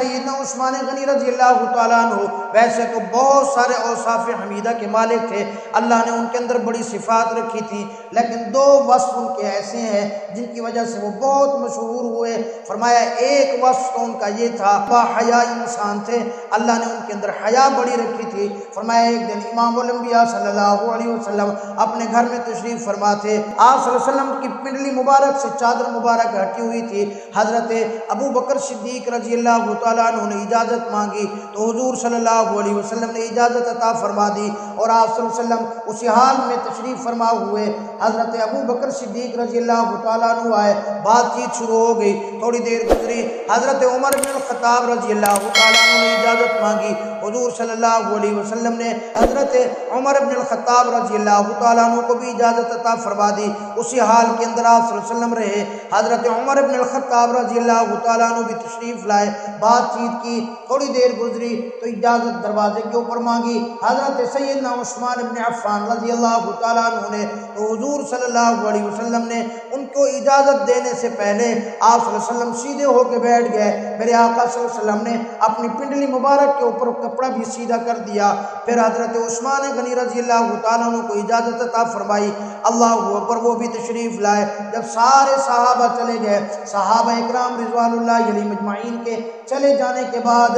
سیدنا عثمان غنی رضی اللہ تعالیٰ عنہ ویسے تو بہت سارے اوصاف حمیدہ کے مالک تھے، اللہ نے ان کے اندر بڑی صفات رکھی تھی، لیکن دو وصف ان کے ایسے ہیں جن کی وجہ سے وہ بہت مشہور ہوئے۔ فرمایا ایک وصف تو ان کا یہ تھا، با حیا انسان تھے، اللہ نے ان کے اندر حیا بڑی رکھی تھی۔ فرمایا ایک دن امام الانبیاء صلی اللہ علیہ وسلم اپنے گھر میں تشریف فرما تھے، آپ صلی اللہ علیہ وسلم کی پنڈلی مبارک سے چادر مبارک ہٹی ہوئی تھی، حضرت ابو بکر صدیق رضی اللہ تعالیٰ عنہ نے اجازت مانگی تو حضور صلی اللہ علیہ وسلم نے اجازت عطا فرما دی، اور آپ صلی اللہ علیہ وسلم اسی حال میں تشریف فرما ہوئے حضرت ابو بکر صدیق رضی اللہ تعالیٰ عنہ آئے، بات چیت شروع ہو گئی، تھوڑی دیر گزری، حضرت عمر بن الخطاب رضی اللہ تعالیٰ عنہ نے اجازت مانگی، حضور صلی اللہ علیہ وسلم نے حضرت عمر بن الخطاب رضی اللہ تعالیٰ عنہ کو بھی اجازت عطا فرما دی، اسی حال کے اندر آپ صلی اللہ علیہ وسلم رہے، حضرت عمر بن الخطاب رضی اللہ تعالیٰ عنہ بھی تشریف لائے، بات چیت کی، تھوڑی دیر گزری تو اجازت دروازے کے اوپر مانگی حضرت سیدنا عثمان بن عفان رضی اللہ تعالیٰ عنہ نے، تو حضور صلی اللہ علیہ وسلم نے ان کو اجازت دینے سے پہلے آپ صلی اللہ علیہ وسلم سیدھے ہو کے بیٹھ گئے، میرے آقا صلی اللہ علیہ وسلم نے اپنی پنڈلی مبارک کے اوپر کپڑا بھی سیدھا کر دیا، پھر حضرت عثمان غنی رضی اللہ تعالیٰ عنہ کو اجازت عطا فرمائی، اللہ اکبر، وہ بھی تشریف لائے، جب سارے صحابہ چلے گئے، صحابہ اکرام رضوان اللہ علیہم اجمعین کے چلے جانے کے بعد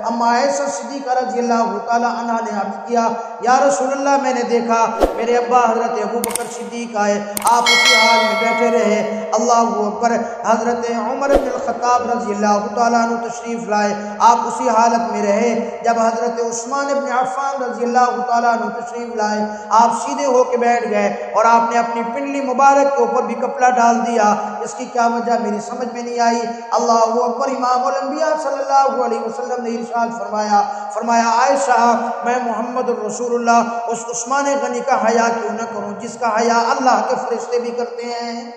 اما عائشہ صدیقہ رضی اللہ تعالیٰ عنہ نے عرض کیا، یا رسول اللہ میں نے دیکھا میرے ابا حضرت ابو بکر صدیق آئے، آپ اسی حال میں بیٹھے رہے، اللہ اکبر، حضرت عمر بن الخطاب رضی اللہ تعالیٰ عنہ تشریف لائے، آپ اسی حالت میں رہے، جب حضرت عثمان بن عفان رضی اللہ تعالیٰ عنہ تشریف لائے، آپ سیدھے ہو کے بیٹھ گئے اور آپ نے اپنی پنڈلی مبارک کے اوپر بھی کپڑا ڈال دیا، اس کی کیا وجہ میری سمجھ میں نہیں آئی، اللہ اکبر۔ امام الانبیاء صلی اللہ علیہ وسلم نے ارشاد فرمایا عائشہ، میں محمد الرسول اللہ اس عثمان غنی کا حیا کیوں نہ کروں جس کا حیا اللہ کے فرشتے بھی کرتے ہیں،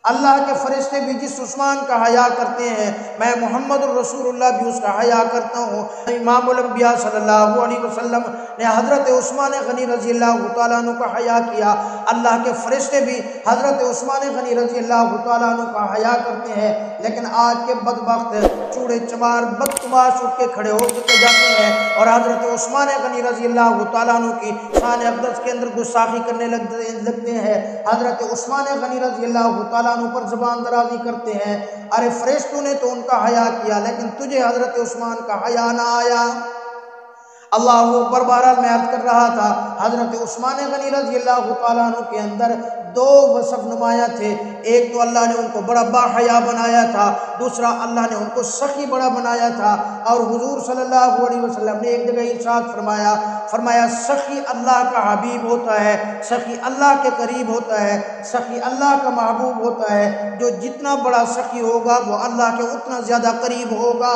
اللہ کے فرشتے بھی جس عثمان کا حیا کرتے ہیں، میں محمد الرسول اللہ بھی اس کا حیا کرتا ہوں۔ امام الانبیاء صلی اللہ علیہ وسلم نے حضرت عثمان غنی رضی اللہ تعالیٰ عنہ کا حیا کیا، اللہ کے فرشتے بھی حضرت عثمان غنی رضی اللہ تعالیٰ عنہ کا حیا کرتے ہیں، لیکن آج کے بدبخت چوڑے چمار بدتماش اٹھ کے کھڑے ہو کے جاتے ہیں اور حضرت عثمان غنی رضی اللہ تعالیٰ عنہ کی شان اقدس کے اندر گستاخی کرنے لگتے ہیں، حضرت عثمان غنی رضی اللہ تعالیٰ عنہ پر زبان درازی کرتے ہیں، ارے فرشتوں نے تو ان کا حیا کیا لیکن تجھے حضرت عثمان کا حیا نہ آیا۔ اللہ اکبر، بہرحال میں عرض کر رہا تھا حضرت عثمان غنی رضی اللہ تعالیٰ عنہ کے اندر دو وصف نمایاں تھے، ایک تو اللہ نے ان کو بڑا با حیا بنایا تھا، دوسرا اللہ نے ان کو سخی بڑا بنایا تھا، اور حضور صلی اللہ علیہ وسلم نے ایک جگہ ارشاد فرمایا سخی اللہ کا حبیب ہوتا ہے، سخی اللہ کے قریب ہوتا ہے، سخی اللہ کا محبوب ہوتا ہے، جو جتنا بڑا سخی ہوگا وہ اللہ کے اتنا زیادہ قریب ہوگا۔